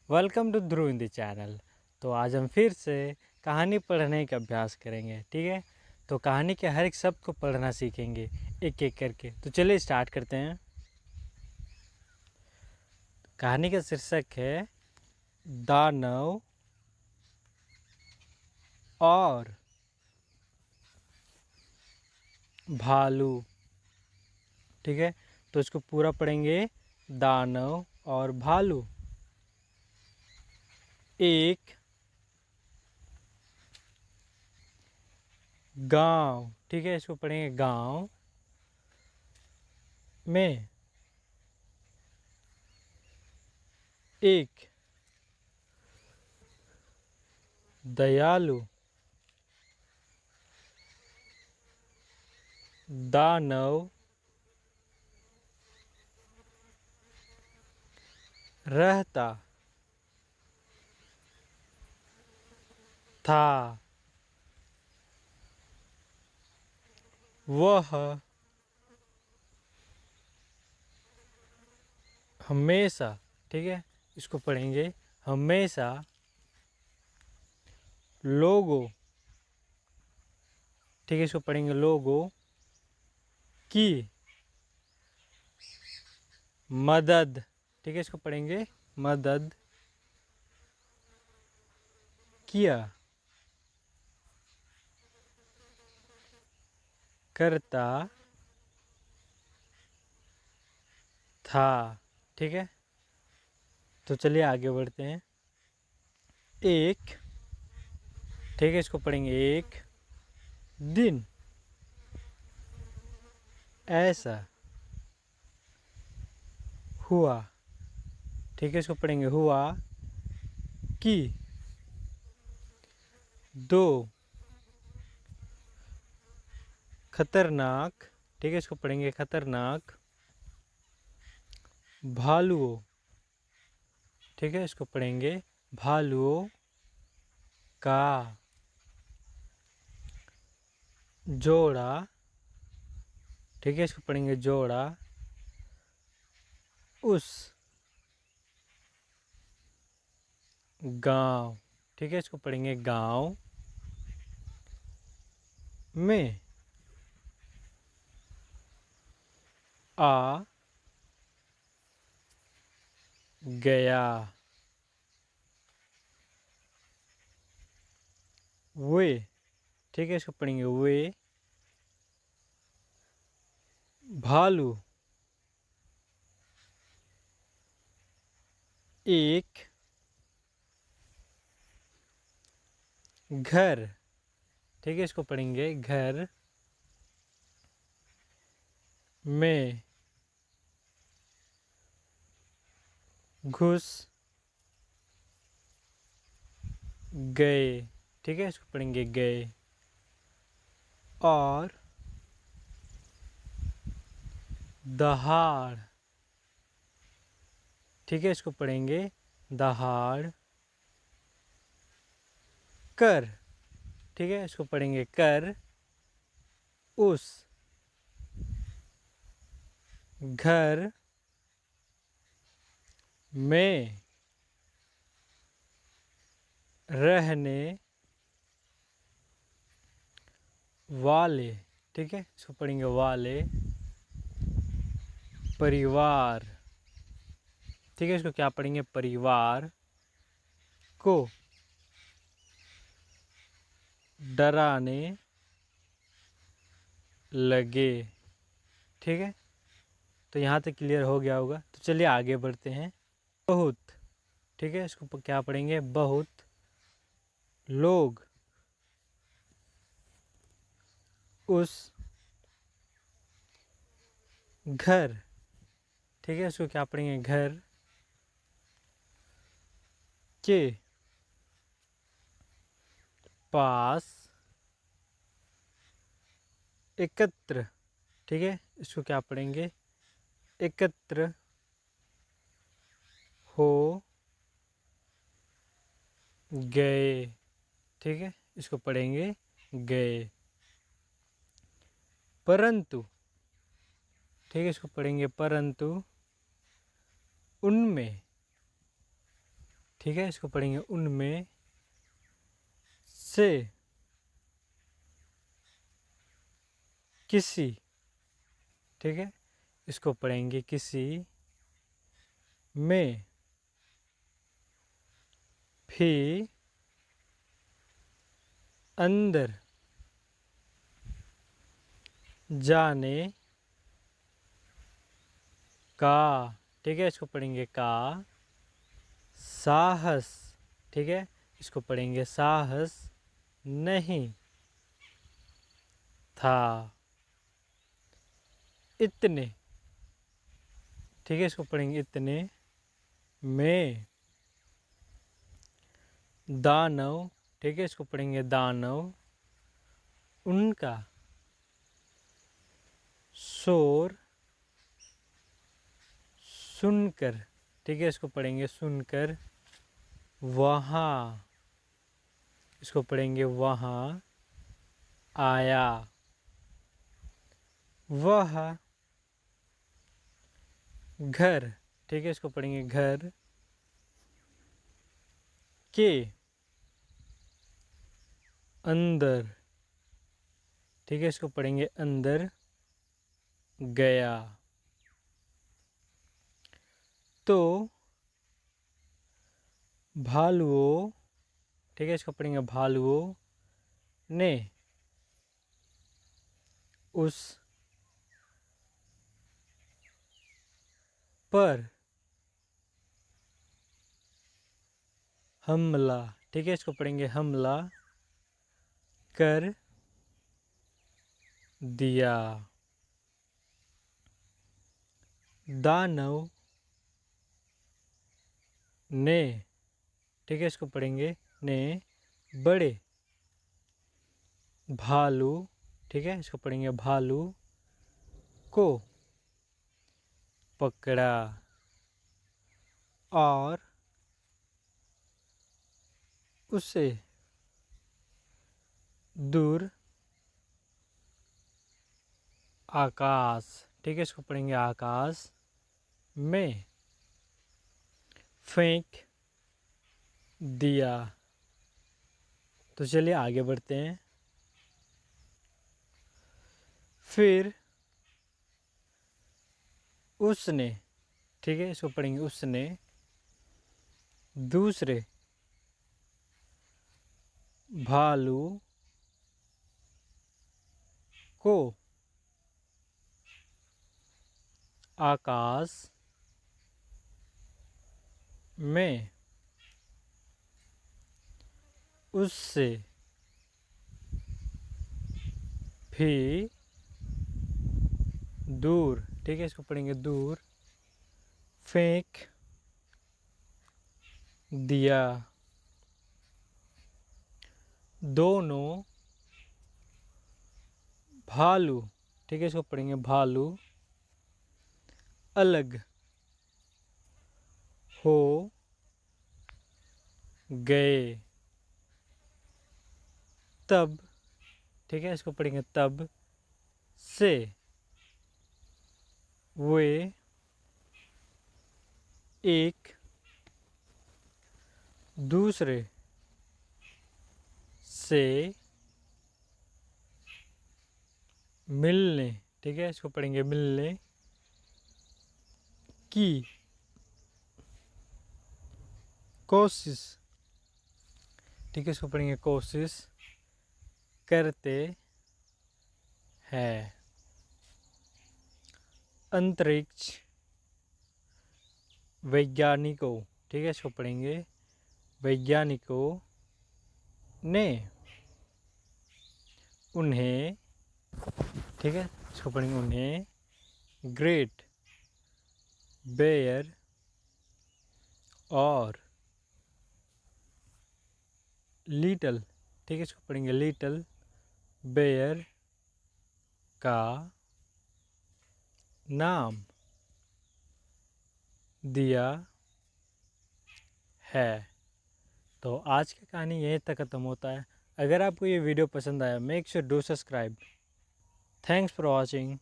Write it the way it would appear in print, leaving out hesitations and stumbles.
Welcome to Dhruv Hindi channel. तो आज हम फिर से कहानी पढ़ने का अभ्यास करेंगे, ठीक है। तो कहानी के हर एक शब्द को पढ़ना सीखेंगे एक एक करके। तो चलिए स्टार्ट करते हैं। कहानी का शीर्षक है दानव और भालू, ठीक है। तो इसको पूरा पढ़ेंगे। दानव और भालू। एक गांव, ठीक है, इसको पढ़ेंगे। गांव में एक दयालु दानव रहता था। वह हमेशा, ठीक है, इसको पढ़ेंगे। हमेशा लोगों, ठीक है, इसको पढ़ेंगे। लोगों की मदद, ठीक है, इसको पढ़ेंगे। मदद किया करता था, ठीक है। तो चलिए आगे बढ़ते हैं। एक, ठीक है, इसको पढ़ेंगे। एक दिन ऐसा हुआ, ठीक है, इसको पढ़ेंगे। हुआ कि दो खतरनाक, ठीक है, इसको पढ़ेंगे। खतरनाक भालुओं, ठीक है, इसको पढ़ेंगे। भालुओं का जोड़ा, ठीक है, इसको पढ़ेंगे। जोड़ा उस गांव, ठीक है, इसको पढ़ेंगे। गांव में आ गया। वे, ठीक है, इसको पढ़ेंगे। वे भालू एक घर, ठीक है, इसको पढ़ेंगे। घर में घुस गए, ठीक है, इसको पढ़ेंगे। गए और दहाड़, ठीक है, इसको पढ़ेंगे। दहाड़ कर, ठीक है, इसको पढ़ेंगे। कर उस घर में रहने वाले, ठीक है, इसको पढ़ेंगे। वाले परिवार, ठीक है, इसको क्या पढ़ेंगे। परिवार को डराने लगे, ठीक है। तो यहाँ तक क्लियर हो गया होगा। तो चलिए आगे बढ़ते हैं। बहुत, ठीक है, इसको क्या पढ़ेंगे। बहुत लोग उस घर, ठीक है, इसको क्या पढ़ेंगे। घर के पास एकत्र, ठीक है, इसको क्या पढ़ेंगे। एकत्र हो गए, ठीक है, इसको पढ़ेंगे। गए परंतु, ठीक है, इसको पढ़ेंगे। परंतु उनमें, ठीक है, इसको पढ़ेंगे उनमें से किसी, ठीक है, इसको पढ़ेंगे किसी में भी अंदर जाने का, ठीक है, इसको पढ़ेंगे का साहस, ठीक है, इसको पढ़ेंगे साहस नहीं था। इतने, ठीक है, इसको पढ़ेंगे इतने में दानव, ठीक है, इसको पढ़ेंगे दानव उनका शोर सुनकर, ठीक है, इसको पढ़ेंगे सुनकर वहाँ, इसको पढ़ेंगे वहाँ आया। वह घर, ठीक है, इसको पढ़ेंगे घर के अंदर, ठीक है, इसको पढ़ेंगे अंदर गया। तो भालुओं, ठीक है, इसको पढ़ेंगे भालुओं ने उस पर हमला, ठीक है, इसको पढ़ेंगे हमला कर दिया। दानव ने, ठीक है, इसको पढ़ेंगे ने बड़े भालू, ठीक है, इसको पढ़ेंगे भालू को पकड़ा और उसे दूर आकाश, ठीक है, इसको पढ़ेंगे आकाश में फेंक दिया। तो चलिए आगे बढ़ते हैं। फिर उसने, ठीक है, इसको पढ़ेंगे उसने दूसरे भालू को आकाश में उससे भी दूर, ठीक है, इसको पढ़ेंगे दूर फेंक दिया। दोनों भालू, ठीक है, इसको पढ़ेंगे भालू अलग हो गए। तब, ठीक है, इसको पढ़ेंगे तब से वे एक दूसरे से मिलने, ठीक है, इसको पढ़ेंगे मिलने की कोशिश, ठीक है, इसको पढ़ेंगे कोशिश करते हैं। अंतरिक्ष वैज्ञानिकों, ठीक है, इसको पढ़ेंगे वैज्ञानिकों ने उन्हें, ठीक है, इसको पढ़ेंगे उन्हें ग्रेट बेयर और लिटिल, ठीक है, इसको पढ़ेंगे लिटिल बेयर का नाम दिया है। तो आज की कहानी यहीं तक ख़त्म होता है। अगर आपको ये वीडियो पसंद आया, make sure do subscribe. Thanks for watching.